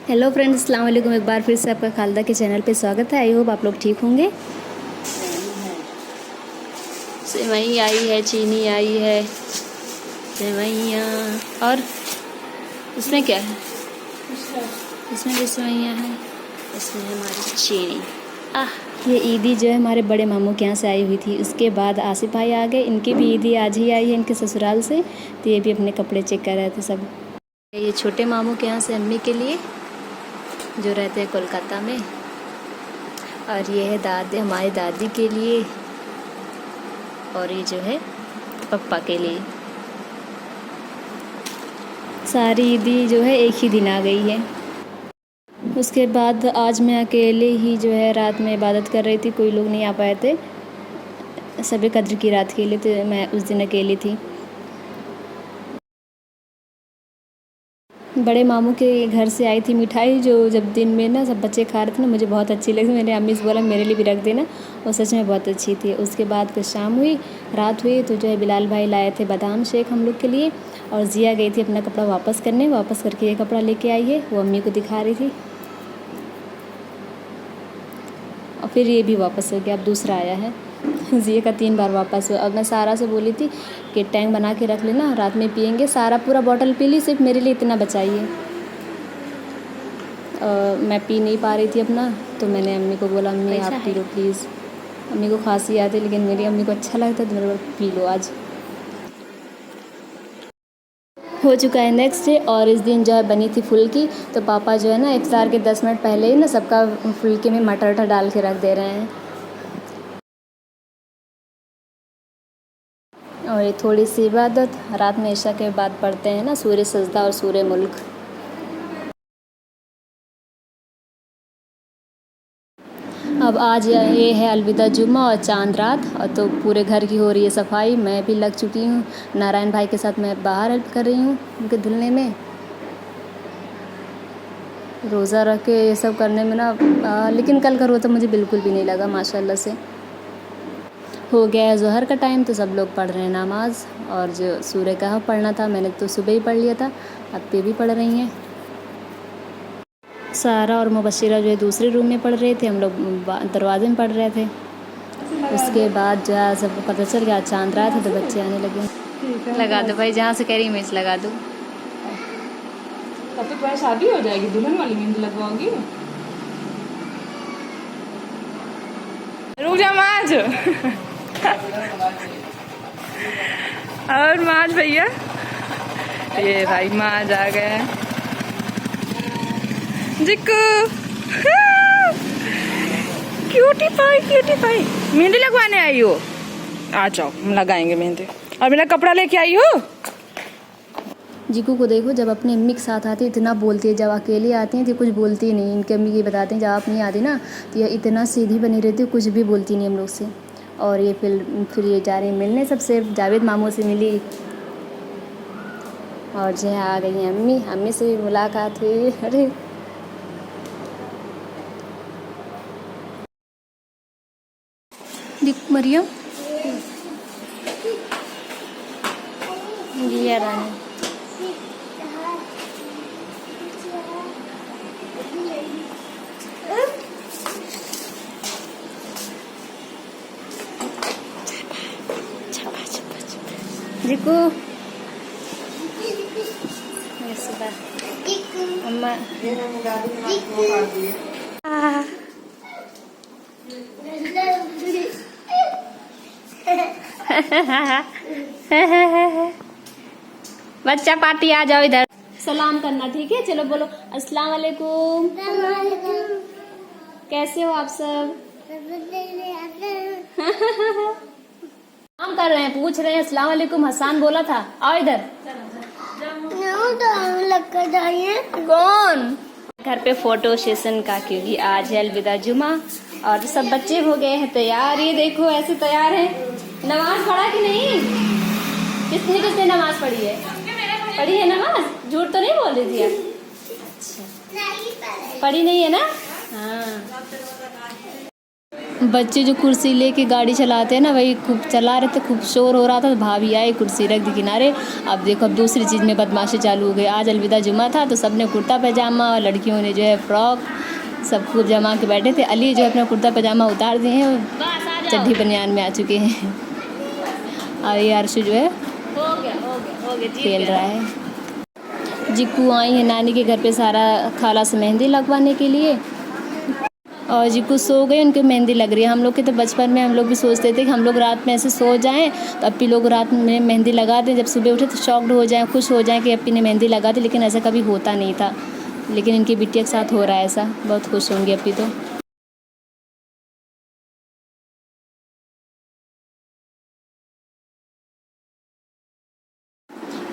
Hello friends, अस्सलाम वालेकुम। एक बार फिर से आपका खालदा के चैनल पे स्वागत है। आई होप आप लोग ठीक होंगे। सेवई आई है, चीनी आई है, सेवैयाँ। और इसमें क्या है? इसमें भी सेवैयाँ हैं, इसमें हमारी चीनी। ये ईदी जो है हमारे बड़े मामू के यहाँ से आई हुई थी। उसके बाद आसिफ भाई आ गए, इनकी भी ईदी आज ही आई है इनके ससुराल से। तो ये भी अपने कपड़े चेक कर रहे थे सब। ये छोटे मामू के यहाँ से अम्मी के लिए, जो रहते हैं कोलकाता में। और ये है दादी, हमारी दादी के लिए। और ये जो है पप्पा के लिए। सारी ईदी जो है एक ही दिन आ गई है। उसके बाद आज मैं अकेले ही जो है रात में इबादत कर रही थी। कोई लोग नहीं आ पाए थे शब कद्र की रात के लिए, तो मैं उस दिन अकेली थी। बड़े मामू के घर से आई थी मिठाई, जो जब दिन में ना सब बच्चे खा रहे थे ना, मुझे बहुत अच्छी लगी। मैंने अम्मी से बोला मेरे लिए भी रख देना, और सच में बहुत अच्छी थी। उसके बाद कुछ शाम हुई, रात हुई, तो जो है बिलाल भाई लाए थे बादाम शेक हम लोग के लिए। और जिया गई थी अपना कपड़ा वापस करने, वापस करके ये कपड़ा लेके आई है, वो अम्मी को दिखा रही थी। और फिर ये भी वापस हो गया, अब दूसरा आया है। जिया का 3 बार वापस हुआ। अब मैं सारा से बोली थी कि टैंक बना के रख लेना, रात में पियेंगे। सारा पूरा बॉटल पी ली, सिर्फ मेरे लिए इतना बचाइए। मैं पी नहीं पा रही थी अपना, तो मैंने अम्मी को बोला अम्मी आप पी लो प्लीज़। अम्मी को खांसी आती, लेकिन मेरी अम्मी को अच्छा लगता है, तो मेरे को पी लो आज। हो चुका है नेक्स्ट डे, और इस दिन जो है बनी थी फुल्की। तो पापा जो है ना इफ्तार के 10 मिनट पहले ही ना सबका फुल्की में मटर वटर डाल के रख दे रहे हैं। और ये थोड़ी सी इबादत रात में इशा के बाद पढ़ते हैं ना, सूर्य सजदा और सूर्य मुल्क। अब आज ये है अलविदा जुम्मा और चांद रात, और तो पूरे घर की हो रही है सफाई। मैं भी लग चुकी हूँ, नारायण भाई के साथ मैं बाहर हेल्प कर रही हूँ उनके धुलने में। रोज़ा रख के ये सब करने में ना लेकिन कल का रोज़ा मुझे बिल्कुल भी नहीं लगा माशाल्लाह से। हो गया है ज़ोहर का टाइम, तो सब लोग पढ़ रहे हैं नमाज़। और जो सूर्य कहफ पढ़ना था मैंने तो सुबह ही पढ़ लिया था, अब ये भी पढ़ रही हैं। सारा और मुबशिरा जो है दूसरे रूम में पढ़ रहे थे, हम लोग दरवाजे में पढ़ रहे थे। उसके बाद जो है सबको पता चल गया चांद रात है, तो बच्चे आने लगे। लगा दो भाई, जहाँ से कह रही मिर्च लगा दो। तब तो तुम्हारी शादी हो जाएगी, दुल्हन वाली मेहंदी लगवाओगी। रुक जा माज। और माज भैया, ये भाई माज आ गए हैं। Jikku cutie pie, cutie pie, मेहंदी लगवाने आई हो? आ जाओ, हम लगाएंगे मेहंदी। और मेरा कपड़ा लेके आई हो? जीकू को देखो, जब अपनी अम्मी के साथ आती है इतना बोलती है, जब अकेली आती हैं तो कुछ बोलती नहीं। इनकी अम्मी ये बताते हैं जब आप नहीं आती ना तो ये इतना सीधी बनी रहती है, कुछ भी बोलती नहीं हम लोग से। और ये फिर ये जा रही मिलने सबसे, जावेद मामू से मिली। और जो है आ गई हैं अम्मी, अम्मी से भी मुलाकात हुई। अरे मरियम जी रानी, जिकू अम्मा बच्चा पार्टी, आ जाओ इधर। सलाम करना, ठीक है? चलो बोलो अस्सलाम वालेकुम। कैसे हो आप सब? काम कर रहे हैं, पूछ रहे हैं अस्सलाम वालेकुम। हसन बोला था आओ इधर। कौन? घर पे फोटो सेशन का, क्योंकि आज है अलविदा जुमा और सब बच्चे हो गए हैं तैयार। ये देखो ऐसे तैयार है। नमाज पढ़ा कि नहीं? किसने किसने नमाज पढ़ी है? पढ़ी है नमाज? झूठ तो नहीं बोल रही थी आप? अच्छा, पढ़ी नहीं है ना? हाँ। बच्चे जो कुर्सी लेके गाड़ी चलाते हैं ना, वही खूब चला रहे थे, खूब शोर हो रहा था, तो भाभी आई, कुर्सी रख दी किनारे। अब देखो अब दूसरी चीज़ में बदमाशी चालू हो गई। आज अलविदा जुमा था तो सबने कुर्ता पैजामा और लड़कियों ने जो है फ्रॉक सब कुछ जमा के बैठे थे। अली जो है अपना कुर्ता पैजामा उतार दिए हैं और चड्ढी बनियान में आ चुके हैं। और ये अर्शु जो है खेल रहा है। जिक्कू आई है नानी के घर पे सारा खाला से मेहंदी लगवाने के लिए, और जिक्कू सो गए, उनकी मेहंदी लग रही है। हम लोग के तो बचपन में हम लोग भी सोचते थे कि हम लोग रात में ऐसे सो जाएं तो अप्पी लोग रात में मेहंदी लगा दें, जब सुबह उठे तो शॉक्ड हो जाएं, खुश हो जाएं कि अप्पी ने मेहंदी लगा दी, लेकिन ऐसा कभी होता नहीं था। लेकिन इनकी बिटिया के साथ हो रहा है ऐसा, बहुत खुश होंगी अप्पी तो।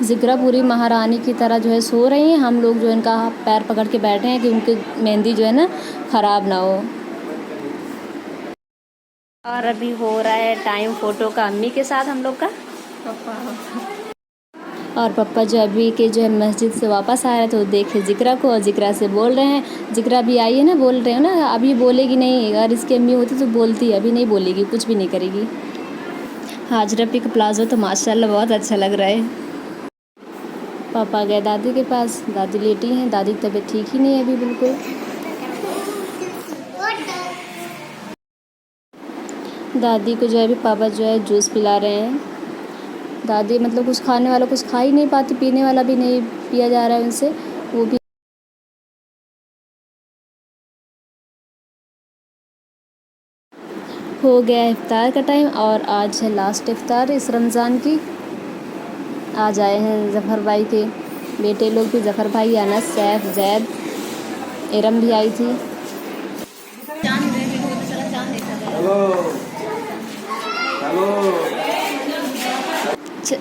ज़िक्रा पूरी महारानी की तरह जो है सो रही हैं। हम लोग जो इनका पैर पकड़ के बैठे हैं कि उनकी मेहंदी जो है ना ख़राब ना हो। और अभी हो रहा है टाइम फ़ोटो का अम्मी के साथ हम लोग का। और पापा जो अभी के जो है मस्जिद से वापस आ रहे थे, तो देखे ज़िक्रा को और ज़िक्रा से बोल रहे हैं। ज़िक्रा भी आई है ना, बोल रहे हो ना, अभी बोलेगी नहीं, अगर इसकी अम्मी होती तो बोलती, अभी नहीं बोलेगी, कुछ भी नहीं करेगी। हाजरपी का प्लाजो तो माशाल्लाह बहुत अच्छा लग रहा है। पापा गए दादी के पास, दादी लेटी हैं, दादी की तबीयत ठीक ही नहीं है अभी बिल्कुल। दादी को जो है अभी पापा जो है जूस पिला रहे हैं। दादी मतलब कुछ खाने वाला कुछ खा ही नहीं पाती, पीने वाला भी नहीं पिया जा रहा है उनसे, वो भी। हो गया है इफ्तार का टाइम और आज है लास्ट इफ्तार इस रमज़ान की। आज आए हैं ज़फ़र भाई के बेटे लोग भी, ज़फ़र भाई, अनस, सैफ, जैद, इरम भी आई थी।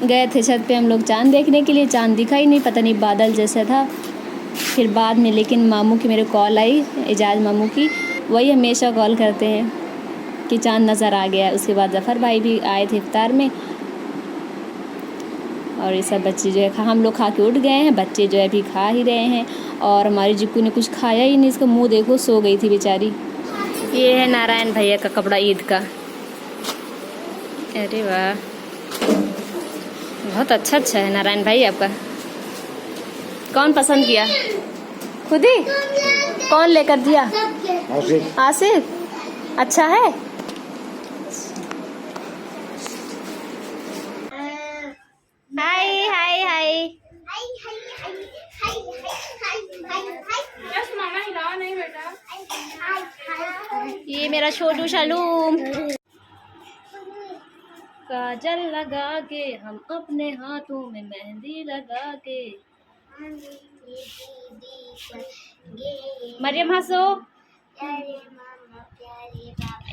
गए थे छत पे हम लोग चांद देखने के लिए, चांद दिखा ही नहीं, पता नहीं बादल जैसा था। फिर बाद में लेकिन मामू की मेरे कॉल आई, एजाज मामू की, वही हमेशा कॉल करते हैं कि चांद नज़र आ गया। उसके बाद ज़फ़र भाई भी आए थे इफ्तार में, और ये सब बच्चे जो है हम लोग खा के उठ गए हैं, बच्चे जो है अभी खा ही रहे हैं। और हमारी जिक्कू ने कुछ खाया ही नहीं, इसका मुँह देखो, सो गई थी बेचारी। ये है नारायण भैया का कपड़ा ईद का। अरे वाह, बहुत अच्छा है नारायण भाई आपका। कौन पसंद किया? खुद ही? कौन लेकर दिया? आसिफ। अच्छा है। हाय हाय हाय। ये मेरा छोटू शालूम। काजल लगा के हम अपने हाथों में मेहंदी लगा के। मरियम हंसो।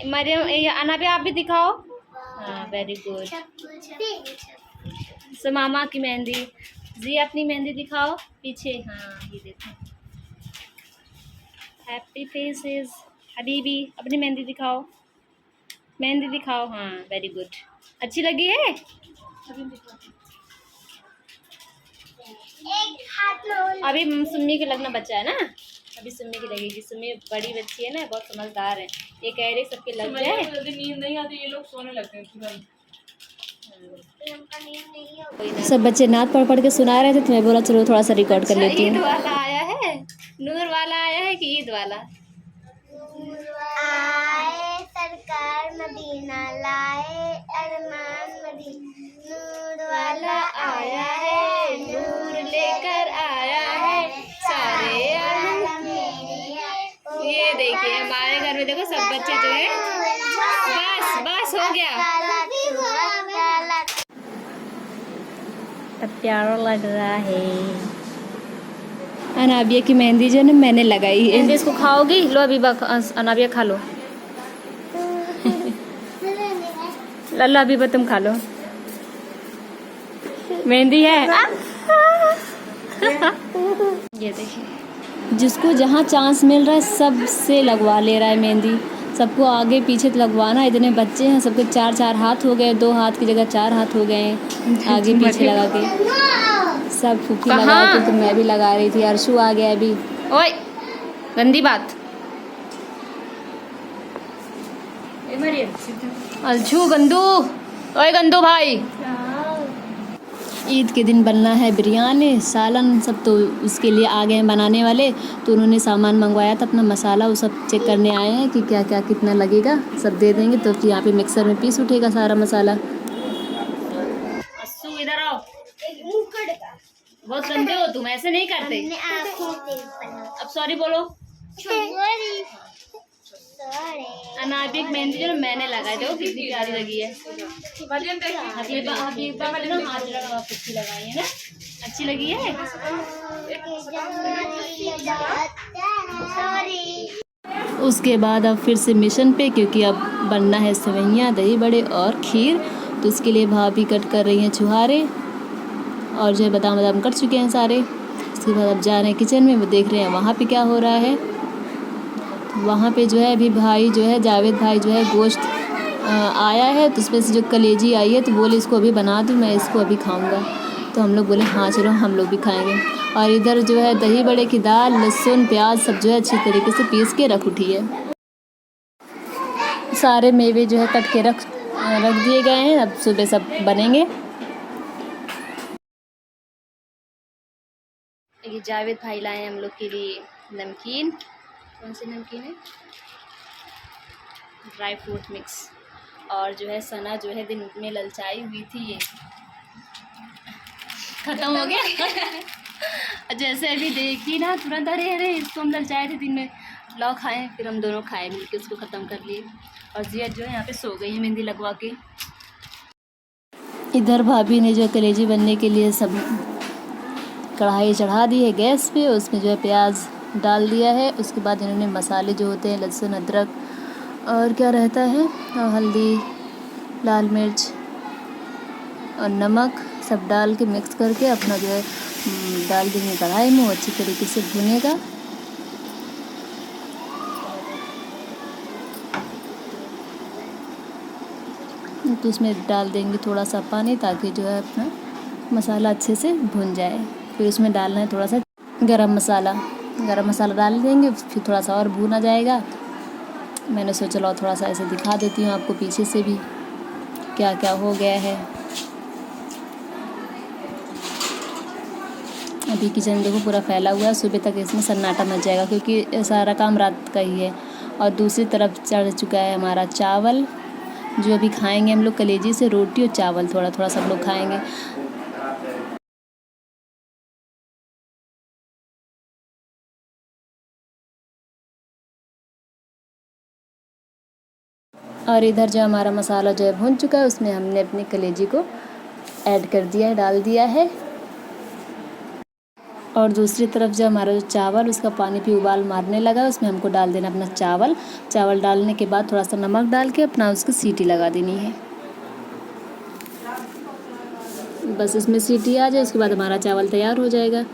मरियम, अनाबिया आप भी दिखाओ। हाँ वेरी गुड। सो मामा की मेहंदी, जी अपनी मेहंदी दिखाओ पीछे। हाँ ये देखो, हैप्पी फेसेस। हबीबी अपनी मेहंदी दिखाओ, मेहंदी दिखाओ। हाँ वेरी गुड, अच्छी लगी है। अभी सुम्मी के लगना बच्चा है ना, अभी सुम्मी की लगेगी। सुम्मी बड़ी बच्ची है ना, बहुत समझदार है। ये कह रहे सबके लग जाए। नींद नहीं आती, ये लोग सोने लगते हैं तुरंत। सब बच्चे नात पढ़ पढ़ के सुना रहे थे, तो मैं बोला चलो थोड़ा सा रिकॉर्ड कर लेती हूँ। ईद वाला आया है, नूर वाला आया है कि ईद वाला? आए सरकार मदीना लाए अरमान मदीना, नूर वाला आया है, नूर लेकर आया है सारे आलम। ये देखिए हमारे घर में देखो सब बच्चे जो है, बस हो गया। प्यारा लग रहा है। अनाबिया की मेहंदी जो है ना मैंने लगाई है। मेहंदी इसको खाओगी? लो अभी अनाबिया खा लो। लल्ला अभी तुम खा लो, मेहंदी है। ये देखिए, जिसको जहाँ चांस मिल रहा है सबसे लगवा ले रहा है मेहंदी। सबको आगे पीछे तो लगवाना, इतने बच्चे हैं, सबके 4-4 हाथ हो गए, 2 हाथ की जगह 4 हाथ हो गए हैं आगे पीछे लगा के। सब फूफी लगा के, तो मैं भी लगा रही थी। अर्शु आ गया अभी। ओए गंदी बात। अलछू गंदू, ओए गंदू भाई। ईद के दिन बनना है बिरयानी, सालन सब, तो उसके लिए आ गए हैं बनाने वाले। तो उन्होंने सामान मंगवाया था अपना मसाला, वो सब चेक करने आए हैं कि क्या क्या कितना लगेगा, सब दे देंगे। तो फिर यहाँ पे मिक्सर में पीस उठेगा सारा मसाला। अस्सू इधर आओ, बहुत गंदे हो तुम, ऐसे नहीं करते। अब सॉरी बोलो। अनाबिक मेहंदी जो मैंने लगाई, देखो कितनी प्यारी लगी है। अच्छी लगाई है ना, अच्छी लगी है। उसके बाद अब फिर से मिशन पे, क्योंकि अब बनना है सेवइयाँ, दही बड़े और खीर। तो उसके लिए भाभी कट कर रही हैं छुहारे, और जो है बादाम बादाम कट चुके हैं सारे। उसके बाद अब जा रहे हैं किचन में, वो देख रहे हैं वहाँ पे क्या हो रहा है। वहाँ पे जो है अभी भाई जो है जावेद भाई जो है गोश्त आया है, तो उसमें से जो कलेजी आई है, तो बोले इसको अभी बना दूँ, मैं इसको अभी खाऊंगा। तो हम लोग बोले हाँ चलो हम लोग भी खाएंगे। और इधर जो है दही बड़े की दाल, लहसुन प्याज सब जो है अच्छी तरीके से पीस के रख उठी है। सारे मेवे जो है कट के रख दिए गए हैं, अब सुबह सब बनेंगे। ये जावेद भाई लाए हैं हम लोग के लिए नमकीन। कौन सी नमकीन है? Dry fruit mix. और जो है सना जो है दिन में ललचाई हुई थी, ये खत्म हो गया। जैसे अभी देखी ना तुरंत, अरे अरे इसको हम ललचाए थे दिन में, लाओ खाएं। फिर हम दोनों खाए मिलकर, उसको ख़त्म कर लिए। और जिया जो है यहाँ पे सो गई है मेहंदी लगवा के। इधर भाभी ने जो कलेजी बनने के लिए सब कढ़ाई चढ़ा दी है गैस पे, उसमें जो है प्याज डाल दिया है। उसके बाद इन्होंने मसाले जो होते हैं लहसुन अदरक और क्या रहता है, और हल्दी लाल मिर्च और नमक सब डाल के मिक्स करके अपना जो है डाल देंगे कढ़ाई में, अच्छी तरीके से भुनेगा। तो इसमें डाल देंगे थोड़ा सा पानी, ताकि जो है अपना मसाला अच्छे से भुन जाए। फिर उसमें डालना है थोड़ा सा गरम मसाला डाल देंगे। फिर थोड़ा सा और भुना जाएगा। मैंने सोचा लो थोड़ा सा ऐसे दिखा देती हूँ आपको पीछे से भी क्या क्या हो गया है। अभी किचन देखो पूरा फैला हुआ है, सुबह तक इसमें सन्नाटा मच जाएगा, क्योंकि सारा काम रात का ही है। और दूसरी तरफ चढ़ चुका है हमारा चावल, जो अभी खाएंगे हम लोग कलेजी से रोटी और चावल, थोड़ा थोड़ा सब लोग खाएंगे। और इधर जो हमारा मसाला जो है भुन चुका है, उसमें हमने अपनी कलेजी को ऐड कर दिया है, डाल दिया है। और दूसरी तरफ जो हमारा जो चावल, उसका पानी भी उबाल मारने लगा, उसमें हमको डाल देना अपना चावल डालने के बाद थोड़ा सा नमक डाल के अपना उसको सीटी लगा देनी है। बस इसमें सीटी आ जाए, उसके बाद हमारा चावल तैयार हो जाएगा।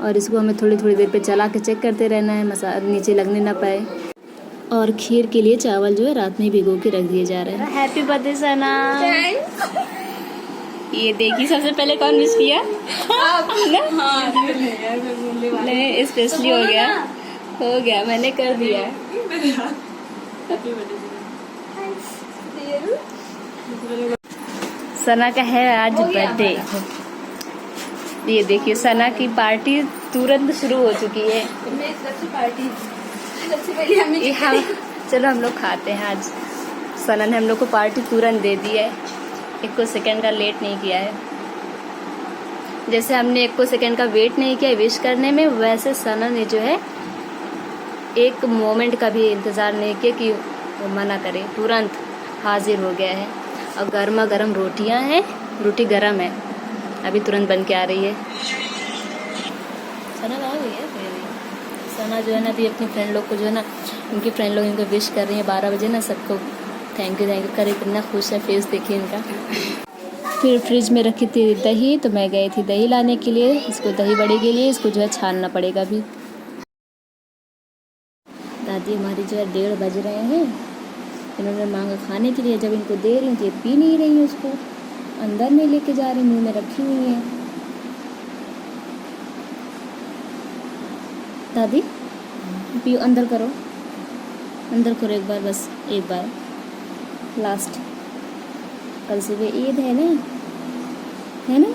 और इसको हमें थोड़ी थोड़ी देर पे चला के चेक करते रहना है, मसाला नीचे लगने ना पाए। और खीर के लिए चावल जो है रात में भिगो के रख दिए जा रहे हैं। हैप्पी बर्थडे सना। ये देखिए सबसे पहले कौन विश किया? नहीं स्पेशली हो गया मैंने कर दिया। सना का है आज बर्थडे। ये देखिए सना की पार्टी तुरंत शुरू हो चुकी है। चलो हम लोग खाते हैं। आज सना ने हम लोग को पार्टी तुरंत दे दी है, एक को सेकंड का लेट नहीं किया है। जैसे हमने एक को सेकंड का वेट नहीं किया विश करने में, वैसे सना ने जो है एक मोमेंट का भी इंतज़ार नहीं किया कि वो मना करे, तुरंत हाजिर हो गया है। और गर्मा गर्म रोटियां हैं, रोटी गर्म है, अभी तुरंत बन के आ रही है। सना आ गई है। सना जो है ना अभी अपनी फ्रेंड लोग को जो है ना, उनकी फ्रेंड लोग इनको विश कर रही है 12 बजे ना, सबको थैंक यू करे, कितना खुश है फेस देखिए इनका। फिर फ्रिज में रखी थी दही, तो मैं गई थी दही लाने के लिए, इसको दही बड़े के लिए इसको जो है छानना पड़ेगा अभी। दादी हमारी जो है 1:30 बज रहे हैं, इन्होंने मांगा खाने के लिए, जब इनको दे रही थी पी नहीं रही है, उसको अंदर नहीं लेके जा रही, मुंह में रखी हुई है। दादी पियो, अंदर करो, अंदर करो एक बार, बस एक बार लास्ट। कल सुबह ईद है ना, है ना?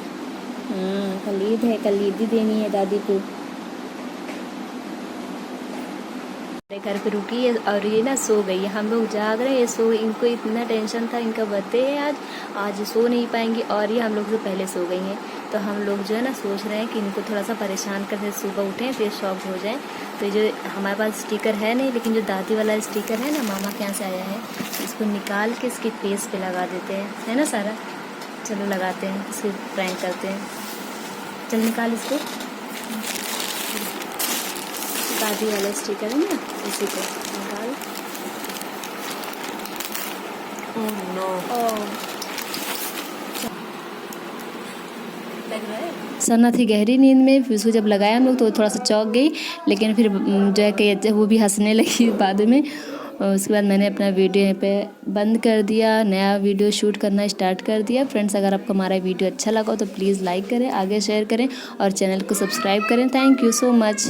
हाँ कल ईद है, कल ईदी देनी है दादी को। मेरे घर पे रुकी है और ये ना सो गई है, हम लोग जाग रहे हैं, ये सो गई। इनको इतना टेंशन था, इनका बर्थडे है आज सो नहीं पाएंगी और ये हम लोग से पहले सो गई हैं। तो हम लोग जो है ना सोच रहे हैं कि इनको थोड़ा सा परेशान करते, सुबह उठें फिर शॉक हो जाएं। तो जो हमारे पास स्टिकर है नहीं, लेकिन जो दादी वाला स्टिकर है ना मामा के यहाँ से आया है, इसको निकाल के इसके फेस पे लगा देते हैं, है ना सारा? चलो लगाते हैं, इसको प्रैंक करते हैं। चल निकाल इसको, दादी वाला स्टिकर है ना, इसी को निकाल। सरना थी गहरी नींद में, फिर उसको जब लगाया हम लोग तो थोड़ा सा चौंक गई, लेकिन फिर जो है कि वो भी हंसने लगी बाद में। और उसके बाद मैंने अपना वीडियो पे बंद कर दिया, नया वीडियो शूट करना स्टार्ट कर दिया। फ्रेंड्स अगर आपको हमारा वीडियो अच्छा लगा हो तो प्लीज़ लाइक करें, आगे शेयर करें और चैनल को सब्सक्राइब करें। Thank you so much.